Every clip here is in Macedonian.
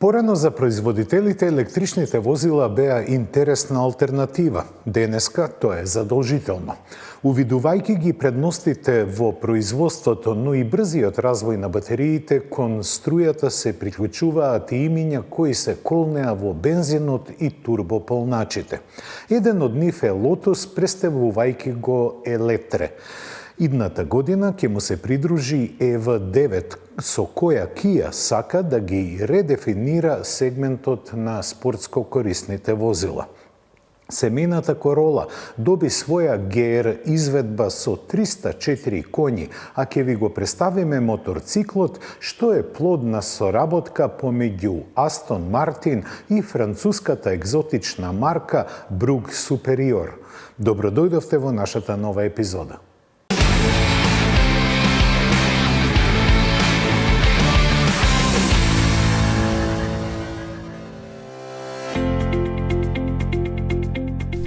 Порано за производителите електричните возила беа интересна алтернатива. Денеска тоа е задолжително. Увидувајќи ги предностите во производството, но и брзиот развој на батериите, кон струјата се приклучуваат и имиња кои се колнеа во бензинот и турбополначите. Еден од нив е Lotus, представувајќи го Елетре. Идната година ќе му се придружи EV9, со која Kia сака да ги редефинира сегментот на спортско корисните возила. Семејната Corolla доби своја GR изведба со 304 коњи, а ќе ви го представиме моторциклот, што е плод на соработка помеѓу Aston Martin и француската екзотична марка Brugg Superior. Добро дојдовте во нашата нова епизода.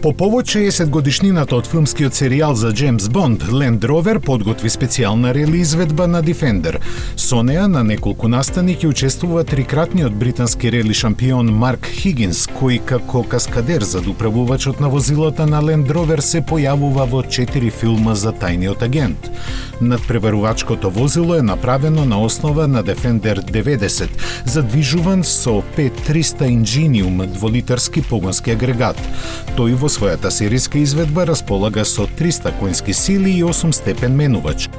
По повод 60 годишнината од филмскиот серијал за Джеймс Бонд, Land Rover подготви специјална рели изведба на Defender. Со неа на неколку настани ќе учествува трикратниот британски рели шампион Марк Хигинс, кој како каскадер зад управувачот на возилата на Land Rover се појавува во 4 филма за тајниот агент. Надпреварувачкото возило е направено на основа на Defender 90, задвижуван со 5300 инжиниум дволитарски погонски агрегат. Тој во својата серијска изведба располага со 300 коњски сили и 8 степен менувач.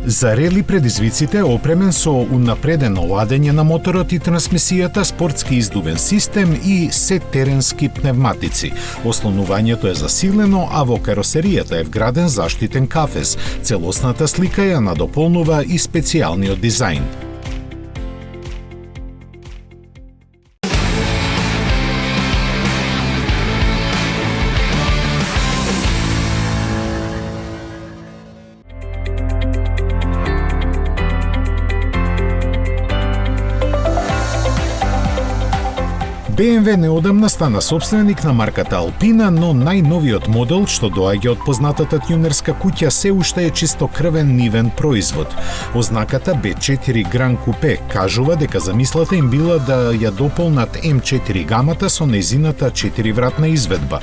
За рели предизвиците е опремен со унапредено ладење на моторот и трансмисијата, спортски издувен систем и сет теренски пневматици. Ослонувањето е засилено, а во каросеријата е вграден заштитен кафез. Целосната слика ја надополнува и специјалниот дизајн. BMW неодамна стана собственик на марката Alpina, но најновиот модел, што доаѓа од познатата тюнерска куќа, се уште е чистокрвен нивен производ. Ознаката B4 Grand Coupe кажува дека замислата им била да ја дополнат M4 гамата со нејзината 4-вратна изведба.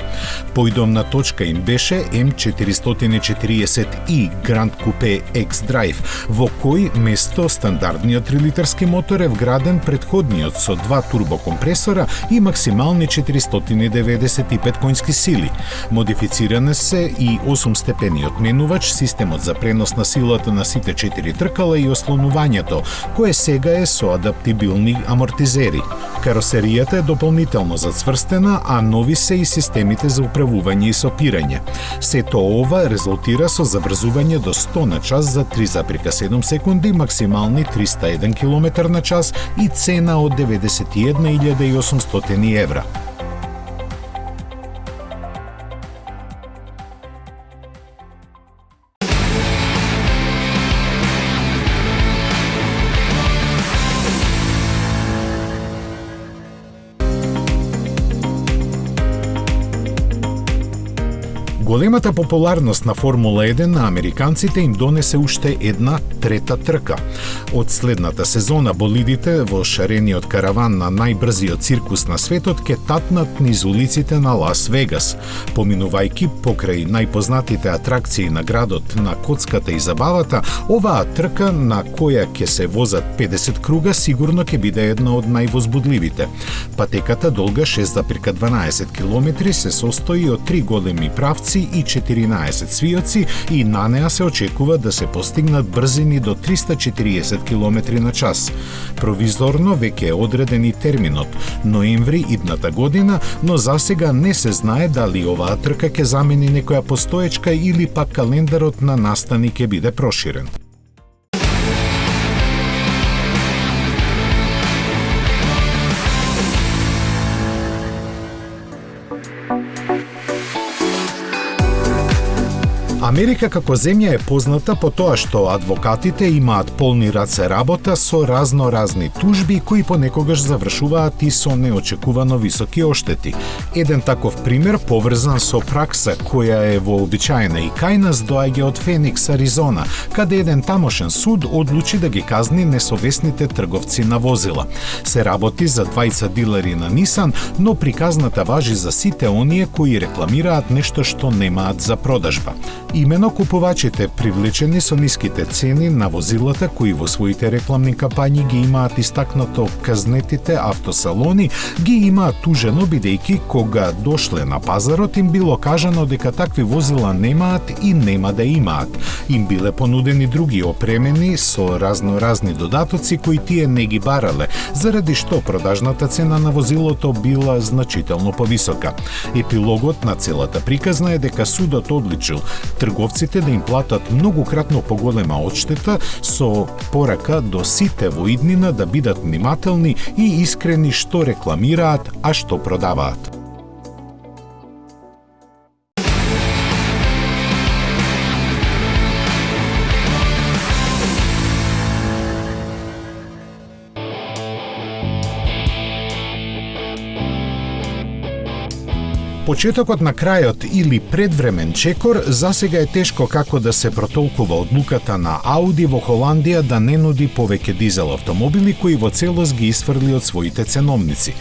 Поидомна точка им беше M440i Grand Coupe X-Drive, во кој место стандардниот 3-литарски мотор е вграден предходниот со 2 турбокомпресора и максимални 495 коњски сили. Модифициране се и 8-степениот менувач, системот за пренос на силата на сите 4 тркала и ослонувањето, кое сега е со адаптибилни амортизери. Каросеријата е дополнително зацврстена, а нови се и системите за управување и сопирање. Сето ова резултира со заврзување до 100 на час за 3,7 секунди, максимални 301 км на час и цена од 91.800 евра. Големата популарност на Формула 1 на американците им донесе уште една трета трка. Од следната сезона болидите во шарениот караван на најбрзиот циркус на светот ке татнат низ улиците на Лас Вегас. Поминувајќи покрај најпознатите атракции на градот на коцката и забавата, оваа трка на која ќе се возат 50 круга сигурно ќе биде една од највозбудливите. Патеката долга 6,12 км се состои од 3 големи правци и 14 свиоци и на неа се очекува да се постигнат брзини до 340 км на час. Провизорно веќе е одреден и терминот ноември идната година, но засега не се знае дали оваа трка ќе замени некоја постоечка или пак календарот на настани ќе биде проширен. Америка како земја е позната по тоа што адвокатите имаат полни раце работа со разноразни тужби кои понекогаш завршуваат и со неочекувано високи оштети. Еден таков пример, поврзан со пракса која е вообичаена и кај нас, доаѓа од Феникс, Аризона, каде еден тамошен суд одлучи да ги казни несовесните трговци на возила. Се работи за двајца дилери на Нисан, но приказната важи за сите оние кои рекламираат нешто што немаат за продажба. Имено купувачите, привлечени со ниските цени на возилата кои во своите рекламни кампањи ги имаат истакнато казнетите автосалони, ги имаат тужено бидејќи кога дошле на пазарот им било кажано дека такви возила немаат и нема да имаат. Им биле понудени други опремени со разноразни додатоци кои тие не ги барале, заради што продажната цена на возилото била значително повисока. Епилогот на целата приказна е дека судот одличил трговците да им платат многократно поголема одштета со порака до сите во иднина да бидат внимателни и искрени што рекламираат, а што продаваат. Почетокот на крајот или предвремен чекор засега е тешко како да се протолкува одлуката на Ауди во Холандија да не нуди повеќе дизел автомобили кои во целост ги исфрли од своите ценовници.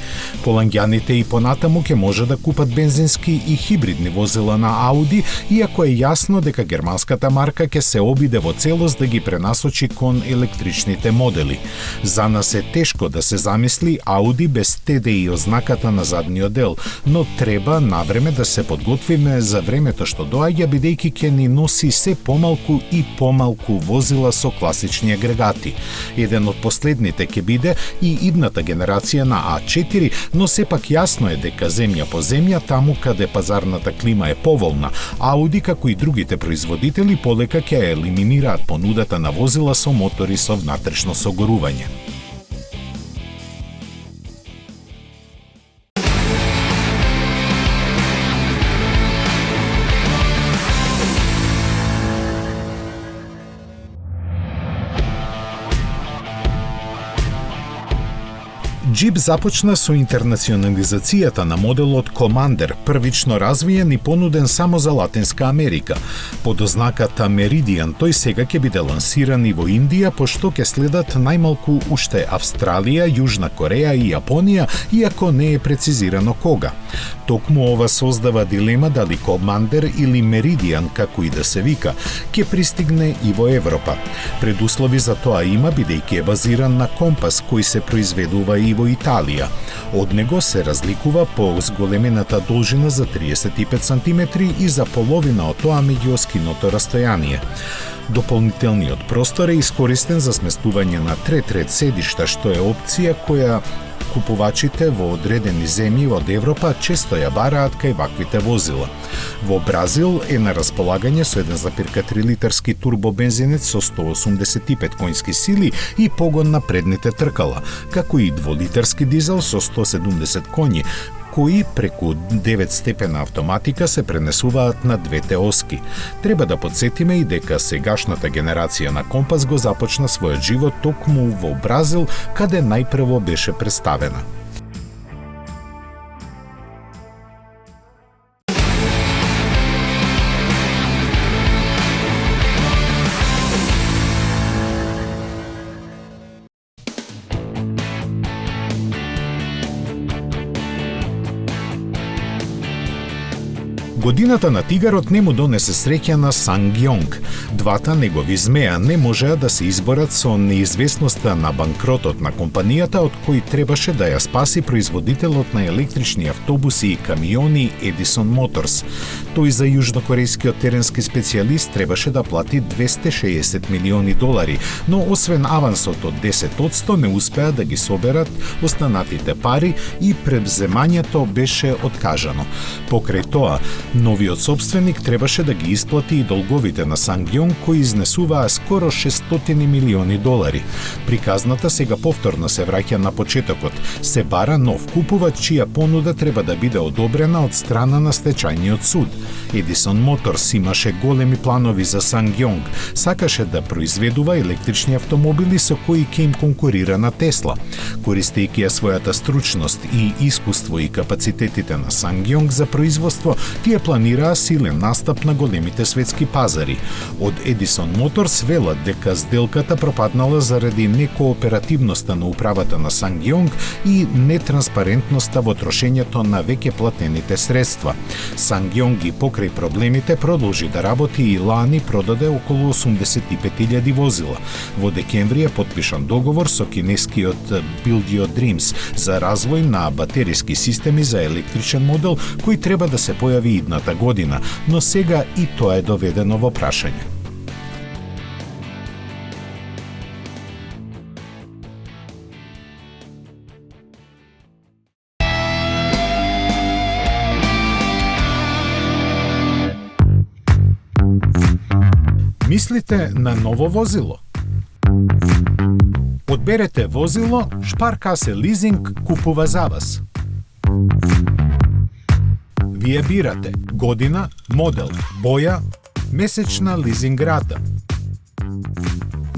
Холанѓаните и понатаму ќе може да купат бензински и хибридни возила на Ауди, иако е јасно дека германската марка ќе се обиде во целост да ги пренасочи кон електричните модели. За нас е тешко да се замисли Ауди без TDI ознаката на задниот дел, но треба на време да се подготвиме за времето што доаѓа, бидејќи ќе ни носи се помалку и помалку возила со класични агрегати. Еден од последните ќе биде и идната генерација на А4, но сепак јасно е дека земја по земја, таму каде пазарната клима е поволна, Ауди како и другите производители полека ќе елиминираат понудата на возила со мотори со внатрешно согорување. Jeep започна со интернационализацијата на моделот Commander, првично развиен и понуден само за Латинска Америка. Под ознаката Meridian тој сега ќе биде лансиран и во Индија, пошто ќе следат најмалку уште Австралија, Јужна Кореја и Јапонија, иако не е прецизирано кога. Токму ова создава дилема дали Commander или Meridian, како и да се вика, ќе пристигне и во Европа. Предуслови за тоа има, бидејќи е базиран на компас кој се произведува и во Италија. Од него се разликува по зголемената должина за 35 см и за половина од тоа меѓуоскиното растојание. Дополнителниот простор е искористен за сместување на трет ред седишта, што е опција која купувачите во одредени земји од Европа често ја бараат кај ваквите возила. Во Бразил е на располагање со 1,3 литарски турбобензинец со 185 конски сили и погон на предните тркала, како и 2-литарски дизел со 170 коњи, кои преку 9-степена автоматика се пренесуваат на двете оски. Треба да подсетиме и дека сегашната генерација на компас го започна својот живот токму во Бразил, каде најпрво беше представена. Годината на тигарот не му донесе среќа на Сангјонг. Двата негови змеа не можеа да се изборат со неизвестноста на банкротот на компанијата од кој требаше да ја спаси производителот на електрични автобуси и камиони Edison Motors. Тој за јужнокорејскиот теренски специјалист требаше да плати $260 милиони, но освен авансот од 10% не успеа да ги соберат останатите пари и превземањето беше откажано. Покрај тоа, Новиот собственик требаше да ги исплати и долговите на Сангјонг кои изнесуваа скоро $600 милиони. Приказната сега повторно се враќа на почетокот. Се бара нов купувач чија понуда треба да биде одобрена од страна на стечајниот суд. Edison Motors имаше големи планови за Сангјонг. Сакаше да произведува електрични автомобили со кои ќе им конкурира на Тесла. Користејќи ја својата стручност и искуство и капацитетите на Сангјонг за производство, тие планираа силен настап на големите светски пазари. Од Edison Motors велат дека сделката пропаднала заради некооперативноста на управата на Сангјонг и нетранспарентноста во трошењето на веќе платените средства. Сангјонг и покрај проблемите продолжи да работи и лани продаде околу 85.000 возила. Во декември е подпишан договор со кинескиот Build Your Dreams за развој на батериски системи за електричен модел кој треба да се појави идната година, но сега и тоа е доведено во прашање. Мислите на ново возило? Одберете возило, Шпаркасе лизинг купува за вас. Вие бирате година, модел, боја, месечна лизинг рата.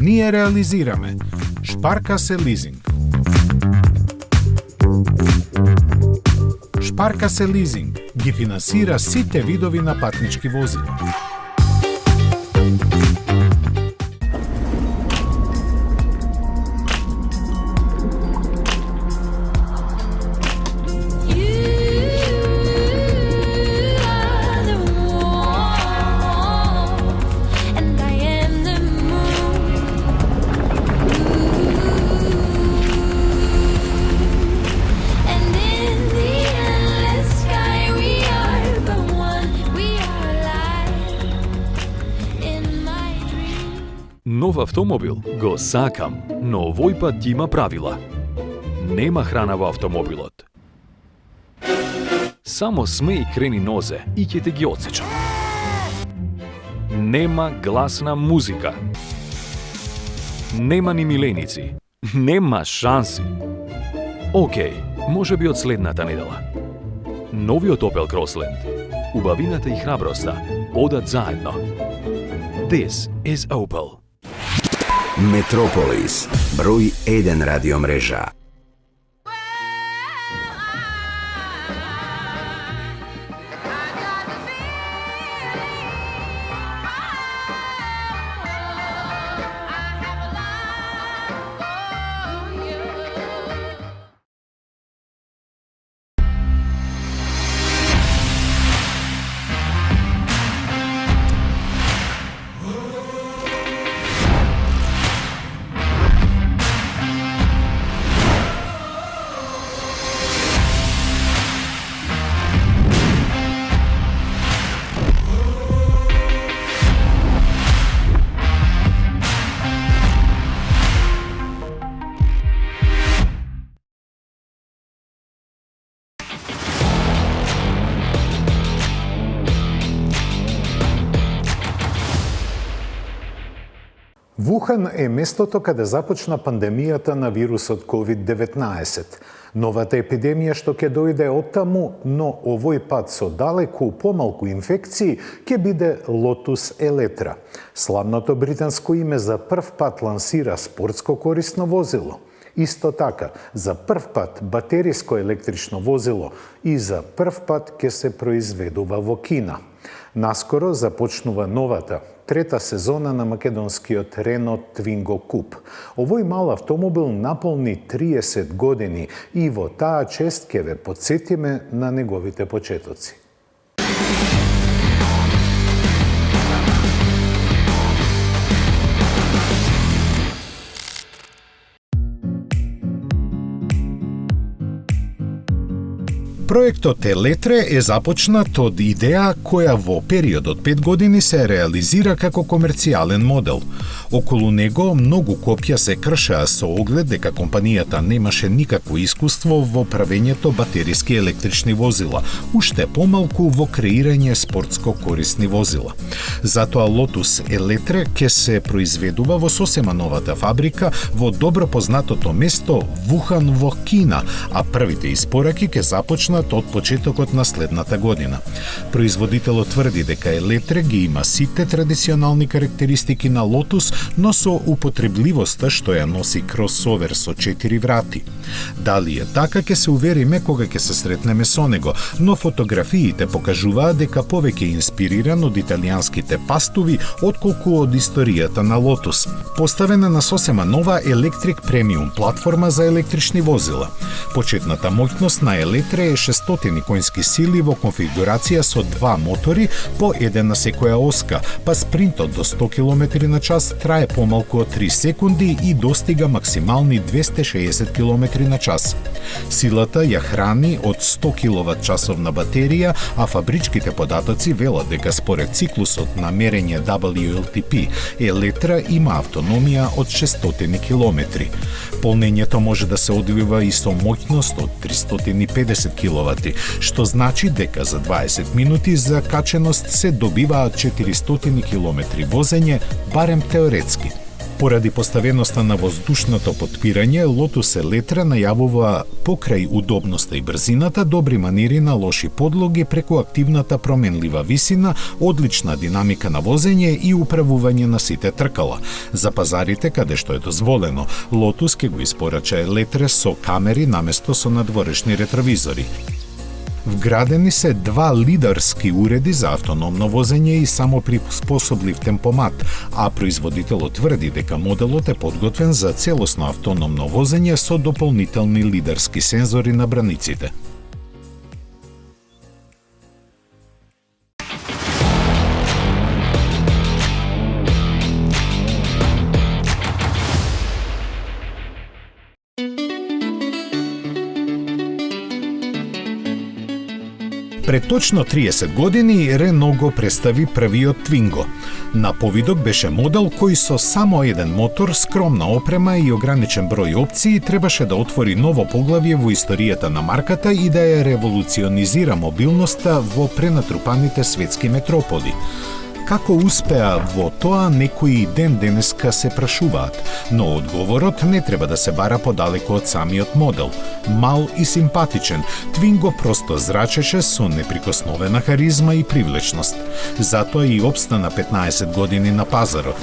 Ние реализираме Шпаркасе лизинг. Шпаркасе лизинг ги финансира сите видови на патнички возила. Нов автомобил го сакам, но овој пат има правила. Нема храна во автомобилот. Само смеј крени нозе и ќе те ги одсечам. Нема гласна музика. Нема ни миленици. Нема шанси. Океј, може би од следната недела. Новиот Opel Crossland. Убавината и храброста одат заедно. This is Opel. Метрополис, број 1 радиомрежа. Вухан е местото каде започна пандемијата на вирусот COVID-19. Новата епидемија што ќе дојде оттаму, но овој пат со далеку помалку инфекции, ќе биде Lotus Eletre. Славното британско име за прв пат лансира спортско корисно возило. Исто така, за прв пат батериско електрично возило и за прв пат ќе се произведува во Кина. Наскоро започнува новата, трета сезона на македонскиот Renault Twingo Coupe. Овој мал автомобил наполни 30 години и во таа чест ќе ве потсетиме на неговите почетоци. Проектот Елетре е започнат од идеја која во период од 5 години се реализира како комерцијален модел. Околу него многу копја се кршеа со оглед дека компанијата немаше никакво искуство во правењето батериски електрични возила, уште помалку во креирање спортско корисни возила. Затоа Lotus Eletre ќе се произведува во сосема новата фабрика во добро познатото место Вухан во Кина, а првите испораки ќе започнат од почетокот на следната година. Производителот тврди дека Eletre ги има сите традиционални карактеристики на Lotus, но со употребливоста што ја носи кросовер со 4 врати. Дали е така ќе се увериме кога ќе се сретнеме со него, но фотографиите покажуваат дека повеќе инспириран од италијанските пастови отколку од историјата на Lotus. Поставена на сосема нова Electric Premium платформа за електрични возила. Почетната моќност на Eletre е 600 конски сили во конфигурација со 2 мотори по еден на секоја оска, па спринтот до 100 км на час трае помалку од 3 секунди и достига максимални 260 км на час. Силата ја храни од 100 киловат-часовна батерија, а фабричките податоци велат дека според циклусот на мерење WLTP, Eletre има автономија од 600 км. Полнењето може да се одвива и со моќност од 350 киловати, што значи дека за 20 минути за каченост се добиваат 400 км возење, барем теоретски. Поради поставеноста на воздушното потпирање, Lotus Eletre најавува покрај удобноста и брзината добри манири на лоши подлоги преку активната променлива висина, одлична динамика на возење и управување на сите тркала. За пазарите каде што е дозволено, Lotus ќе го испорача Eletre со камери наместо со надворешни ретровизори. Вградени се 2 лидарски уреди за автономно возење и самоприспособлив темпомат, а производителот тврди дека моделот е подготвен за целосно автономно возење со дополнителни лидарски сензори на браниците. Пред точно 30 години Рено го представи првиот Twingo. На повидок беше модел кој со само еден мотор, скромна опрема и ограничен број опции требаше да отвори ново поглавје во историјата на марката и да ја револуционизира мобилноста во пренатрупаните светски метрополи. Како успеа во тоа, некои ден денеска се прашуваат, но одговорот не треба да се бара подалеку од самиот модел. Мал и симпатичен, Twingo просто зрачеше со неприкосновена харизма и привлечност. Затоа и обстана 15 години на пазарот.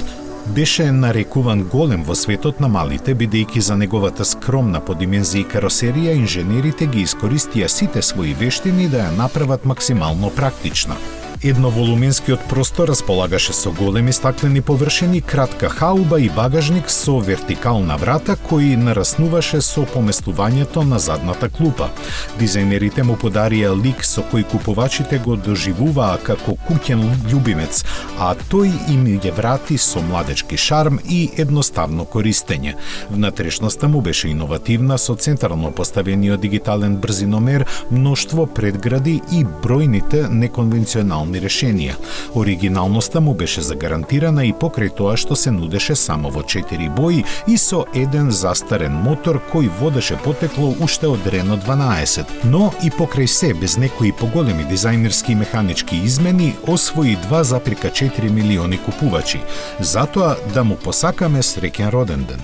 Беше нарекуван голем во светот на малите, бидејќи за неговата скромна по димензии каросерија инженерите ги искористија сите своји вештини да ја направат максимално практична. Едноволуменскиот простор располагаше со големи стаклени површини, кратка хауба и багажник со вертикална врата кој нараснуваше со поместувањето на задната клупа. Дизајнерите му подарија лик со кој купувачите го доживуваа како куќен љубимец, а тој им ја врати со младечки шарм и едноставно користење. Внатрешноста му беше иновативна со централно поставениот дигитален брзиномер, мноштво предгради и бројните неконвенционални решенија. Оригиналноста му беше загарантирана и покрај тоа што се нудеше само во 4 бои и со еден застарен мотор кој водеше потекло уште од Рено 12, но и покрај се без некои поголеми дизајнерски и механички измени освои 2,4 милиони купувачи. Затоа да му посакаме среќен роден ден.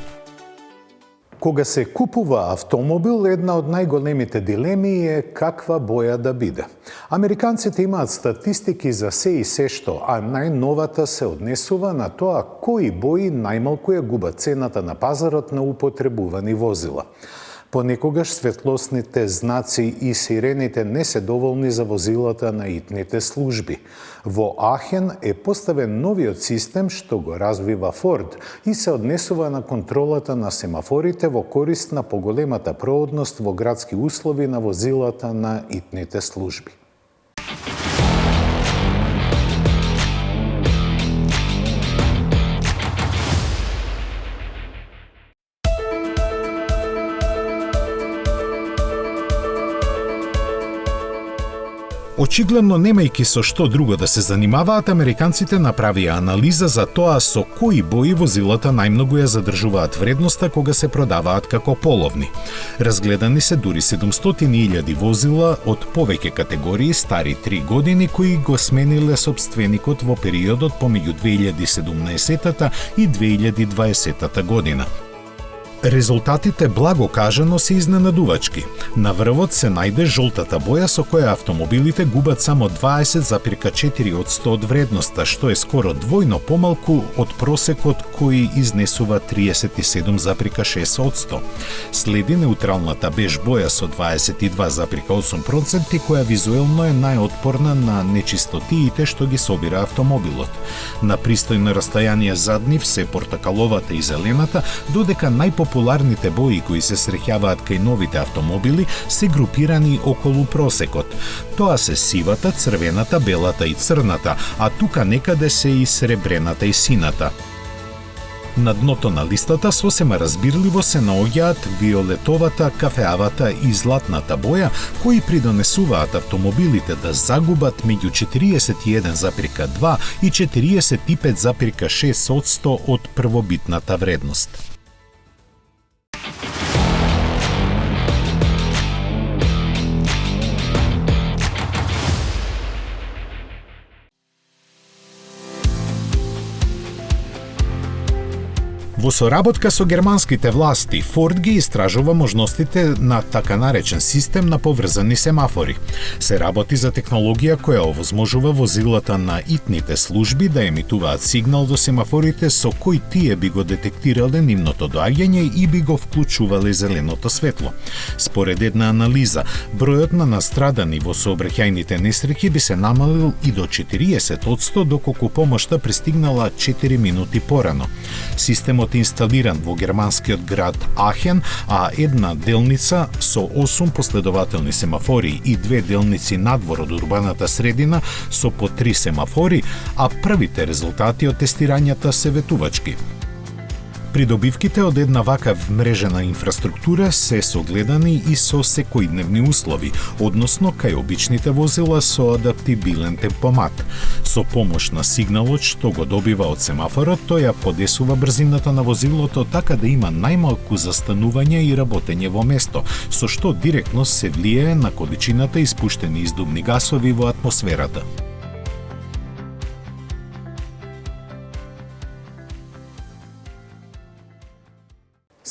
Кога се купува автомобил, една од најголемите дилеми е каква боја да биде. Американците имаат статистики за се и се што, а најновата се однесува на тоа кои бои најмалку ја губат цената на пазарот на употребувани возила. Понекогаш светлосните знаци и сирените не се доволни за возилата на итните служби. Во Ахен е поставен новиот систем што го развива Форд и се однесува на контролата на семафорите во корист на поголемата проводност во градски услови на возилата на итните служби. Очигледно немајќи со што друго да се занимаваат, американците направија анализа за тоа со кои бои возилата најмногу ја задржуваат вредноста кога се продаваат како половни. Разгледани се дури 700.000 возила од повеќе категории стари 3 години кои го смениле собственикот во периодот помеѓу 2017 и 2020 година. Резултатите, благо кажано, се изненадувачки. На врвот се најде жолтата боја со која автомобилите губат само 20,4% од вредноста, што е скоро двојно помалку од просекот кој изнесува 37,6%. Следи неутралната беж боја со 22,8%, која визуелно е најотпорна на нечистотиите што ги собира автомобилот. На пристојно расстојание зад нив се портакаловата и зелената, додека најпопуларните бои кои се среќаваат кај новите автомобили се групирани околу просекот. Тоа се сивата, црвената, белата и црната, а тука некаде се и сребрената и сината. На дното на листата сосема разбирливо се наоѓаат виолетовата, кафеавата и златната боја, кои придонесуваат автомобилите да загубат меѓу 41,2 и 45,6% од првобитната вредност. Во соработка со германските власти, Форд ги истражува можностите на така наречен систем на поврзани семафори. Се работи за технологија која овозможува возилата на итните служби да емитуваат сигнал до семафорите со кој тие би го детектирале нивното доаѓање и би го вклучувале зеленото светло. Според една анализа, бројот на настрадани во сообраќајните несреќи би се намалил и до 40%, доколку помошта пристигнала 4 минути порано. Системот инсталиран во германскиот град Ахен, а една делница со 8 последователни семафори и 2 делници надвор од урбаната средина со по 3 семафори, а првите резултати од тестирањата се ветувачки. Придобивките од една вака мрежена инфраструктура се согледани и со секојдневни услови, односно кај обичните возила со адаптибилен темпомат. Со помош на сигналот што го добива од семафорот, тој ја подесува брзината на возилото така да има најмалку застанување и работење во место, со што директно се влијае на количината испуштени издувни гасови во атмосферата.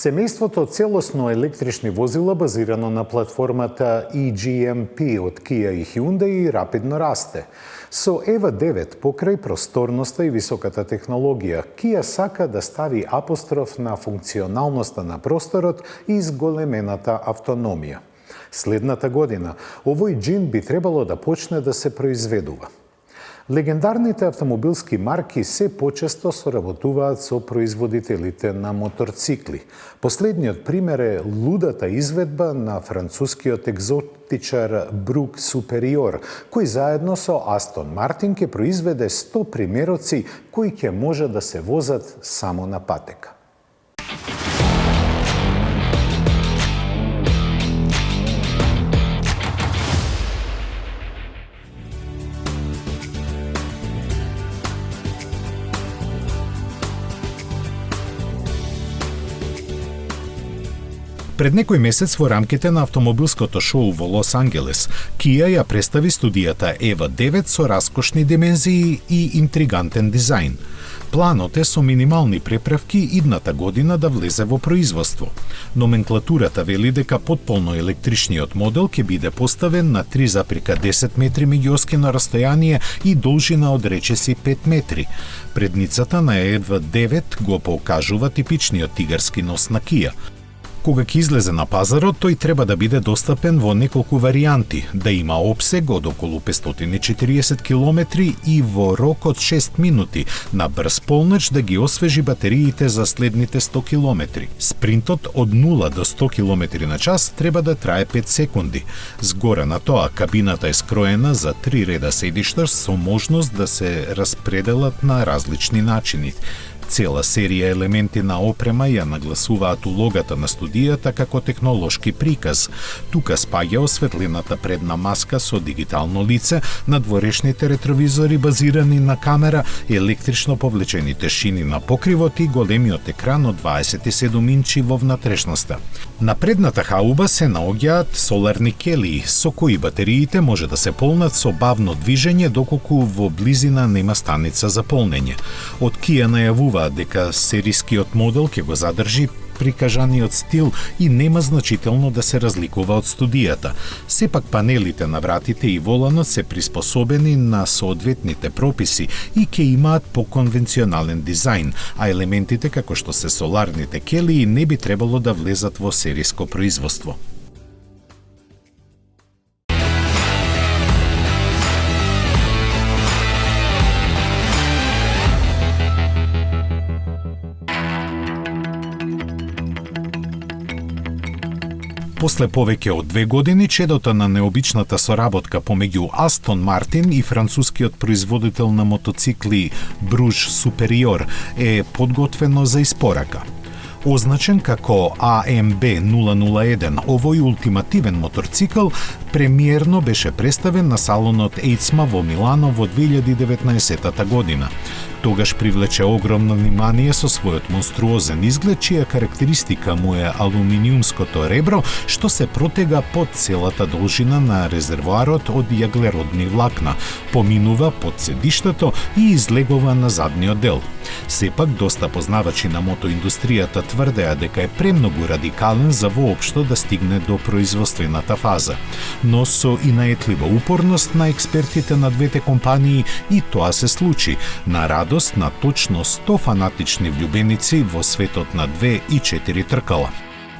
Семејството целосно електрични возила базирано на платформата eGMP од Kia и Hyundai рапидно расте. Со EVA9 покрај просторноста и високата технологија, Kia сака да стави апостроф на функционалноста на просторот и зголемената автономија. Следната година, овој джин би требало да почне да се произведува. Легендарните автомобилски марки се почесто соработуваат со производителите на моторцикли. Последниот пример е лудата изведба на францускиот екзотичар Брук Супериор, кој заедно со Астон Мартин ќе произведе 100 примероци кои ќе може да се возат само на патека. Пред некој месец во рамките на автомобилското шоу во Лос Анджелес, Kia ја представи студијата EVA9 со раскошни димензии и интригантен дизајн. Планот е со минимални преправки идната година да влезе во производство. Номенклатурата вели дека потполно електричниот модел ќе биде поставен на 3,10 метри меѓуоскино расстојание и должина од речиси 5 метри. Предницата на EVA9 го покажува типичниот тигарски нос на Kia. Кога ќе излезе на пазарот, тој треба да биде достапен во неколку варијанти, да има опсег од околу 540 километри и во рок од 6 минути, на брз полноќ да ги освежи батериите за следните 100 километри. Спринтот од 0 до 100 километри на час треба да трае 5 секунди. Згоре на тоа, кабината е скроена за 3 реда седишта со можност да се распределат на различни начини. Цела серија елементи на опрема ја нагласуваат улогата на студијата како технолошки приказ. Тука спаѓа осветлената предна маска со дигитално лице, надворешните ретровизори базирани на камера, електрично повлечените шини на покривот и големиот екран од 27 инчи во внатрешноста. На предната хауба се наоѓаат соларни келии, со кои батериите може да се полнат со бавно движење доколку во близина нема станица за полнење. Од Kia најавуваат дека серискиот модел ќе го задржи прикажаниот стил и нема значително да се разликува од студијата. Сепак панелите на вратите и воланот се приспособени на соодветните прописи и ќе имаат поконвенционален дизајн, а елементите како што се соларните келии не би требало да влезат во сериско производство. После повеќе од 2 години, чедото на необичната соработка помеѓу Астон Мартин и францускиот производител на мотоцикли Бруж Супериор е подготвено за испорака. Означен како AMB 001, овој ултимативен моторцикл премиерно беше представен на салонот EICMA во Милано во 2019 година. Тогаш привлече огромно внимание со својот монструозен изглед, чија карактеристика му е алуминиумското ребро, што се протега под целата должина на резервоарот од јаглеродни влакна, поминува под седиштето и излегува на задниот дел. Сепак, доста познавачи на мотоиндустријата тврдеа дека е премногу радикален за воопшто да стигне до производствената фаза. Но со инаетлива упорност на експертите на двете компании и тоа се случи, на радост на точно 100 фанатични влюбеници во светот на 2 и 4 тркала.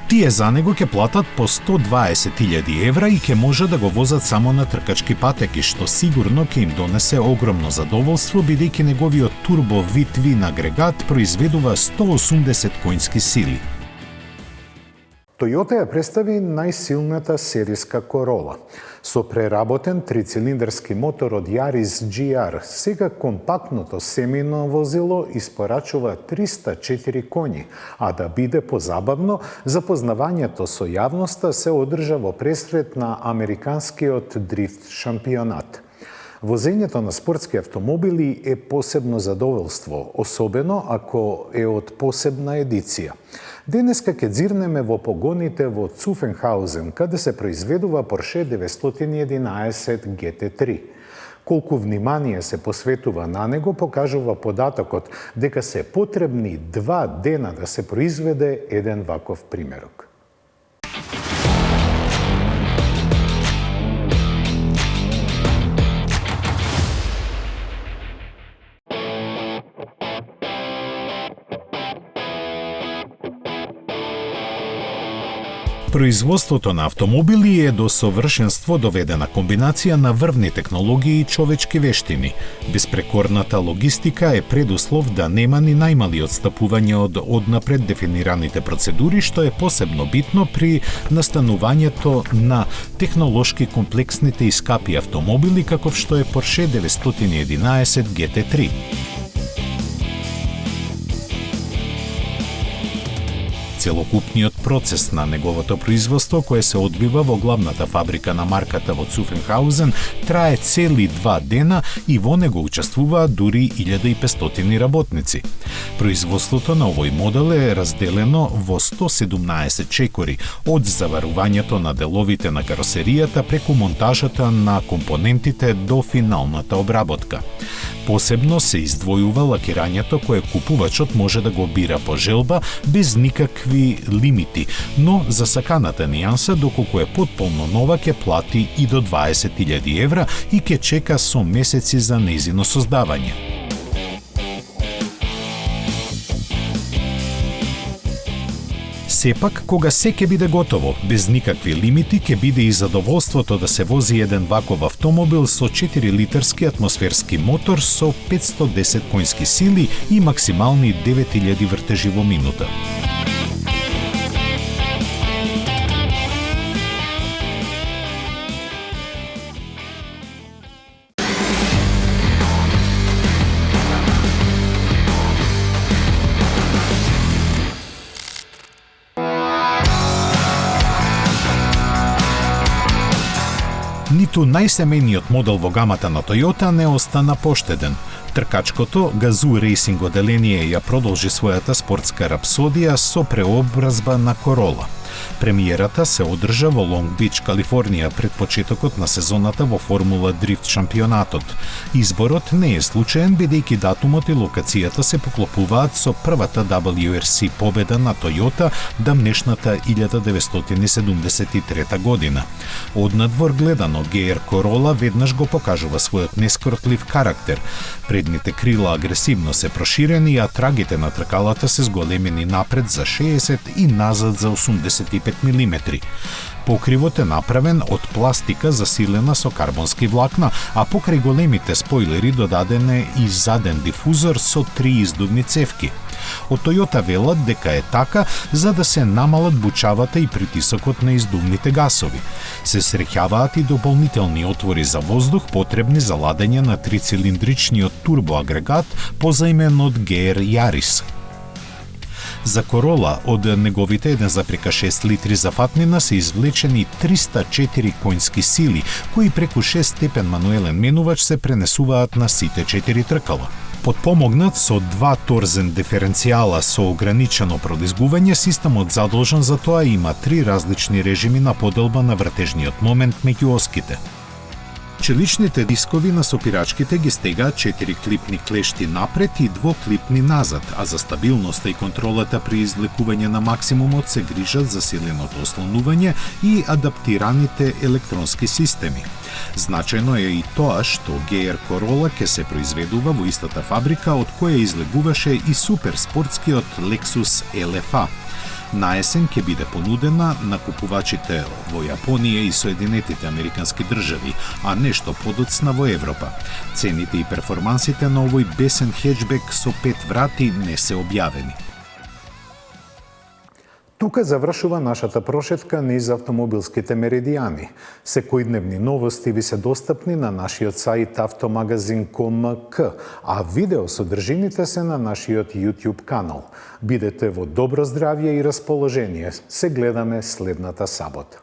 Тие за него ќе платат по 120.000 евра и ќе може да го возат само на тркачки патеки, што сигурно ќе им донесе огромно задоволство, бидејќи неговиот турбо V-twin агрегат произведува 180 коњски сили. Toyota ја представи најсилната сериска Corolla. Со преработен трицилиндарски мотор од Yaris GR, сега компактното семејно возило испорачува 304 коњи, а да биде позабавно, запознавањето со јавноста се одржа во пресред на американскиот дрифт шампионат. Возењето на спортски автомобили е посебно задоволство, особено ако е од посебна едиција. Денеска ќе дзирнеме во погоните во Цуфенхаузен, каде се произведува Porsche 911 GT3. Колку внимание се посветува на него, покажува податокот дека се потребни 2 дена да се произведе еден ваков примерок. Производството на автомобили е до совршенство доведена комбинација на врвни технологии и човечки вештини. Беспрекорната логистика е предуслов да нема ни најмали отстапување од однапред дефинираните процедури, што е посебно битно при настанувањето на технолошки комплексните и скапи автомобили каков што е Porsche 911 GT3. Целокупниот процес на неговото производство, кое се одвива во главната фабрика на марката во Цуфенхаузен, трае цели 2 дена и во него учествуваат дури 1500 работници. Производството на овој модел е разделено во 117 чекори, од заварувањето на деловите на каросеријата преку монтажата на компонентите до финалната обработка. Посебно се издвојува лакирањето кое купувачот може да го бира по желба без никакви лимити, но за саканата нијанса доколку е потполно нова ќе плати и до 20.000 евра и ќе чека со месеци за нејзино создавање. Сепак, кога се ќе биде готово, без никакви лимити, ќе биде и задоволството да се вози еден ваков автомобил со 4-литарски атмосферски мотор со 510 коњски сили и максимални 9000 вртежи во минута. Ниту најсемејниот модел во гамата на Toyota не остана поштеден. Тркачкото Gazoo Racing одделение ја продолжи својата спортска рапсодија со преобразба на Corolla. Премиерата се одржа во Лонг Бич, Калифорнија, пред почетокот на сезоната во Формула Дрифт шампионатот. Изборот не е случаен, бидејќи датумот и локацијата се поклопуваат со првата WRC победа на Toyota дамнешната 1973 година. Однадвор гледано, GR Corolla веднаш го покажува својот нескротлив карактер. Предните крила агресивно се проширени, а трагите на тркалата се зголемени напред за 60 и назад за 85 мм. Покривот е направен од пластика засилена со карбонски влакна, а покрај големите спойлери додаден е и заден дифузор со 3 издувни цевки. Од Toyota велат дека е така за да се намалат бучавата и притисокот на издувните гасови. Се среќаваат и дополнителни отвори за воздух потребни за ладење на трицилиндричниот турбоагрегат позаимен од GR Yaris. За Corolla од неговите 1,6 литри за фатнина се извлечени 304 конски сили, кои преку 6 степен мануелен менувач се пренесуваат на сите 4 тркала. Подпомогнат со 2 торзен диференцијала со ограничено продизгување, системот задолжен за тоа има 3 различни режими на поделба на вртежниот момент меѓу оските. Челичните дискови на сопирачките ги стегаат 4 клипни клешти напред и 2 клипни назад, а за стабилноста и контролата при извлекување на максимумот се грижат засиленото ослонување и адаптираните електронски системи. Значајно е и тоа што GR Corolla ќе се произведува во истата фабрика од која излегуваше и суперспортскиот Lexus LFA. На есен ќе биде понудена на купувачите во Јапонија и Соединетите Американски држави, а нешто подоцна во Европа. Цените и перформансите на овој бесен хеджбек со 5 врати не се објавени. Тука завршува нашата прошетка низ автомобилските меридијани. Секојдневни новости ви се достапни на нашиот сајт автомагазин.com, а видео содржините се на нашиот YouTube канал. Бидете во добро здравје и расположение. Се гледаме следната сабота.